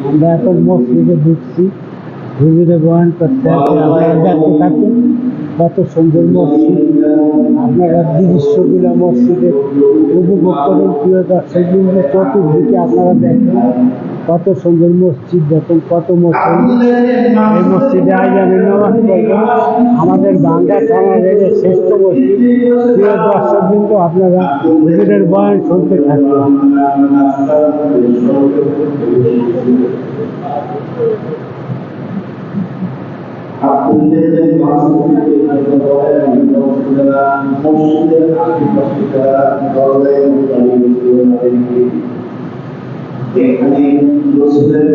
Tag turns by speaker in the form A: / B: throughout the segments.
A: আমরা এখন মসজিদে ঢুকছি, হুজুরে বয়ান করতে আছে। আপনারা দেখতে থাকুন কত সুন্দর মসজিদ। আপনারা দৃশ্যগুলো মসজিদে উপভোগ করুন। প্রিয় দর্শক বিন্দু, চতুর্দিকে আপনারা দেখেন কত সুন্দর মসজিদ, দেখুন কত মসজিদ। এই মসজিদে আজ আমি নামাজ পড়ব। আমাদের বাংলা থানা রেলের শ্রেষ্ঠ মসজিদ। প্রিয় দর্শক বিন্দু, আপনারা হুজুরের বয়ান শুনতে থাকুন।
B: এখানে রসুলের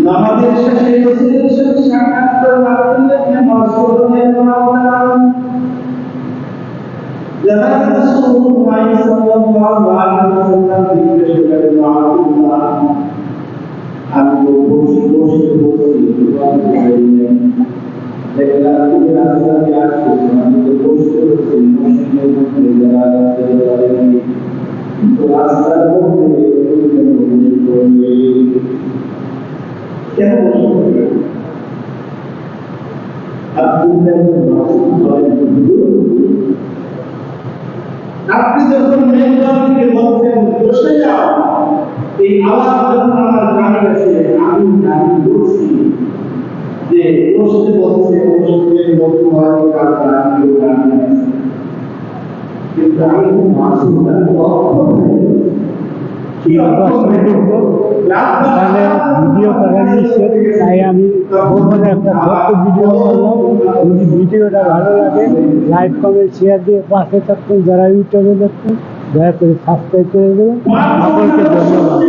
B: নামাজের শেষে রসুলের সাথে সাক্ষাৎ করে নামাজ পড়তে রাসূলুল্লাহ সাল্লাল্লাহু আলাইহি ওয়াসাল্লাম জিজ্ঞেস করেন, আব্দুল্লাহ, আমি তো বসে দেখলাম তুমি রাস্তাতে আসছো, আমি তো বসে মসজিদের মধ্যে কিন্তু রাস্তার মধ্যে কেন আপনি যখন মেহমানকে বলছেন বসে যাও, এই আওয়াজ যখন আমার কানে গেছে, আমি বলছি যে বসতে বলছে, বসতে বলতে হয় কিন্তু আমি খুব মাসুম,
A: তাহলে ভিডিও করার নিশ্চয়, তাই আমি ওখানে একটা ছোট্ট ভিডিও করলাম। যদি ভিডিওটা ভালো লাগে লাইক কমেন্ট শেয়ার দিয়ে পাশে থাকুন। যারা ইউটিউবে দেখছেন দয়া করে সাবস্ক্রাইব করে দেবেন। সকলকে ধন্যবাদ।